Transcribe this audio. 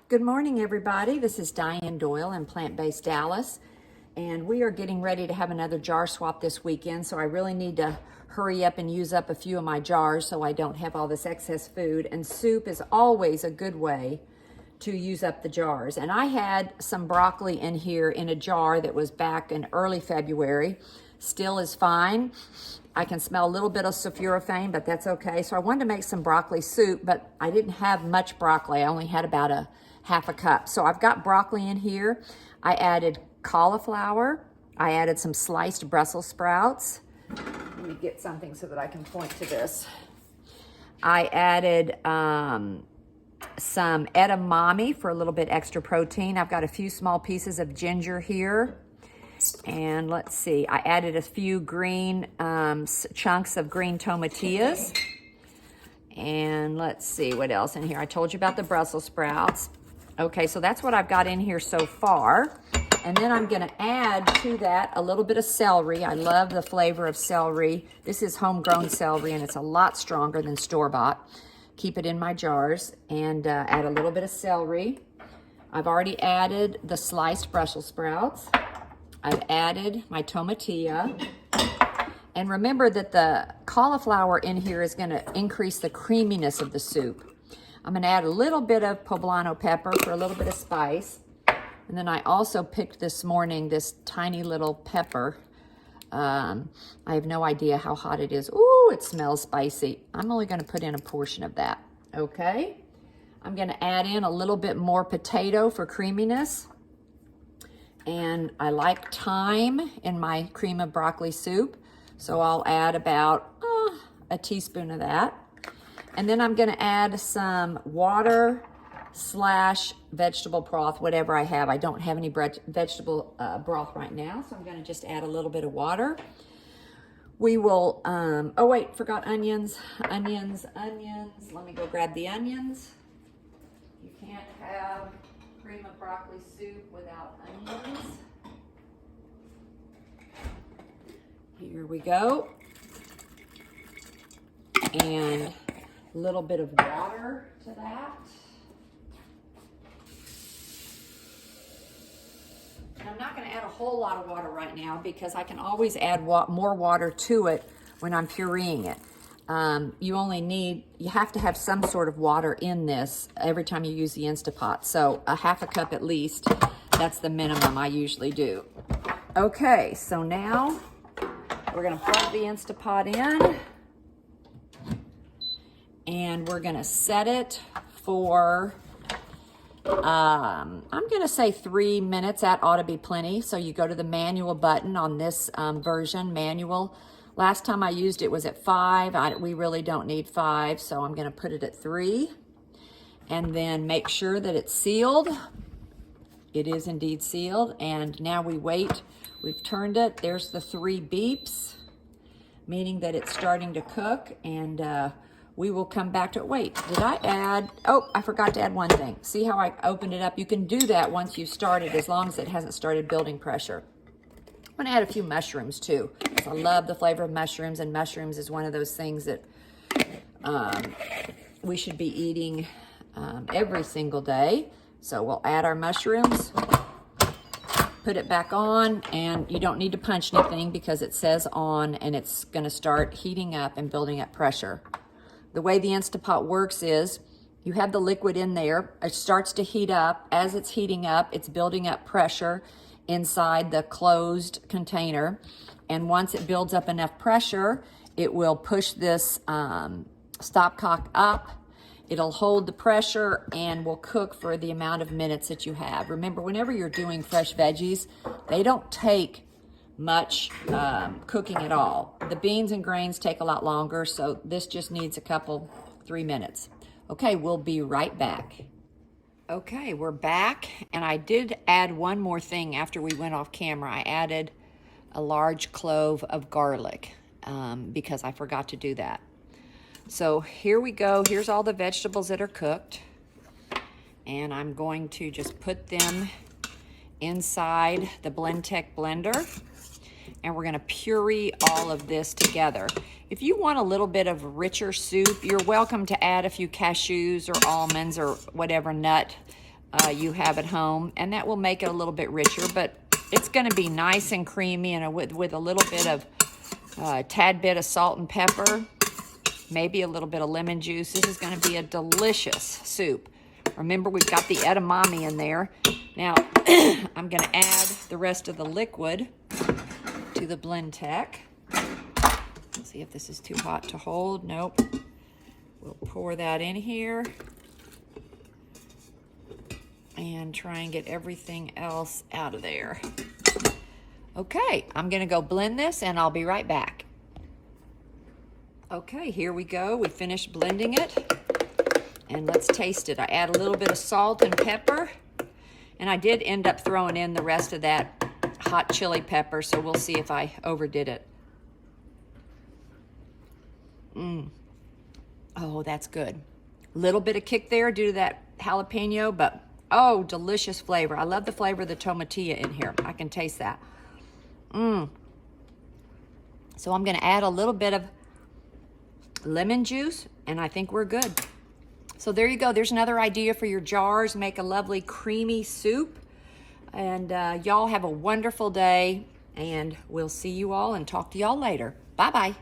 Good morning, everybody. This is Diane Doyle in Plant-Based Dallas, and we are getting ready to have another jar swap this weekend, so I really need to hurry up and use up a few of my jars so I don't have all this excess food, and soup is always a good way to use up the jars. And I had some broccoli in here in a jar that was back in early February. Still is fine. I can smell a little bit of sulforaphane, but that's okay. So I wanted to make some broccoli soup, but I didn't have much broccoli. I only had about a half a cup. So I've got broccoli in here. I added cauliflower. I added some sliced Brussels sprouts. Let me get something so that I can point to this. I added some edamame for a little bit extra protein. I've got a few small pieces of ginger here. And let's see, I added a few green chunks of green tomatillas. And let's see what else in here. I told you about the Brussels sprouts. Okay, so that's what I've got in here so far. And then I'm gonna add to that a little bit of celery. I love the flavor of celery. This is homegrown celery and it's a lot stronger than store-bought. Keep it in my jars and add a little bit of celery. I've already added the sliced Brussels sprouts. I've added my tomatilla. And remember that the cauliflower in here is gonna increase the creaminess of the soup. I'm gonna add a little bit of poblano pepper for a little bit of spice. And then I also picked this morning this tiny little pepper. I have no idea how hot it is. Ooh, it smells spicy. I'm only gonna put in a portion of that, okay? I'm gonna add in a little bit more potato for creaminess. And I like thyme in my cream of broccoli soup. So I'll add about a teaspoon of that. And then I'm gonna add some water / vegetable broth, whatever I have. I don't have any vegetable broth right now, so I'm gonna just add a little bit of water. We will, oh wait, forgot onions. Onions. Let me go grab the onions. You can't have cream of broccoli soup without onions. Here we go. And a little bit of water to that. And I'm not going to add a whole lot of water right now because I can always add more water to it when I'm pureeing it. You have to have some sort of water in this every time you use the Instapot. So a half a cup at least, that's the minimum I usually do. Okay, so now we're gonna plug the Instapot in and we're gonna set it for, I'm gonna say 3 minutes. That ought to be plenty. So you go to the manual button on this version, manual. Last time I used it was at 5. We really don't need 5, so I'm gonna put it at 3. And then make sure that it's sealed. It is indeed sealed. And now we wait. We've turned it. There's the 3 beeps, meaning that it's starting to cook. And we will come back to it. Wait, did I add? Oh, I forgot to add one thing. See how I opened it up? You can do that once you've started, as long as it hasn't started building pressure. I'm gonna add a few mushrooms too. I love the flavor of mushrooms, and mushrooms is one of those things that we should be eating every single day. So we'll add our mushrooms, put it back on, and you don't need to punch anything because it says on, and it's gonna start heating up and building up pressure. The way the Instapot works is you have the liquid in there, it starts to heat up. As it's heating up, it's building up pressure inside the closed container. And once it builds up enough pressure, it will push this stopcock up. It'll hold the pressure and will cook for the amount of minutes that you have. Remember, whenever you're doing fresh veggies, they don't take much cooking at all. The beans and grains take a lot longer, so this just needs a couple, 3 minutes. Okay, we'll be right back. Okay, we're back, and I did add one more thing after we went off camera. I added a large clove of garlic because I forgot to do that. So here we go. Here's all the vegetables that are cooked, and I'm going to just put them inside the Blendtec blender, and we're gonna puree all of this together. If you want a little bit of richer soup, you're welcome to add a few cashews or almonds or whatever nut you have at home, and that will make it a little bit richer, but it's going to be nice and creamy, and with a little bit of tad bit of salt and pepper, maybe a little bit of lemon juice. This is going to be a delicious soup. Remember, we've got the edamame in there. Now, I'm going to add the rest of the liquid to the Blend-Tec. Let's see if this is too hot to hold. Nope. We'll pour that in here and try and get everything else out of there. Okay, I'm going to go blend this, and I'll be right back. Okay, here we go. We finished blending it. And let's taste it. I add a little bit of salt and pepper. And I did end up throwing in the rest of that hot chili pepper, so we'll see if I overdid it. Oh, that's good. A little bit of kick there due to that jalapeno, but oh, delicious flavor. I love the flavor of the tomatilla in here. I can taste that. So I'm going to add a little bit of lemon juice, and I think we're good. So there you go. There's another idea for your jars. Make a lovely creamy soup. And y'all have a wonderful day, and we'll see you all and talk to y'all later. Bye-bye.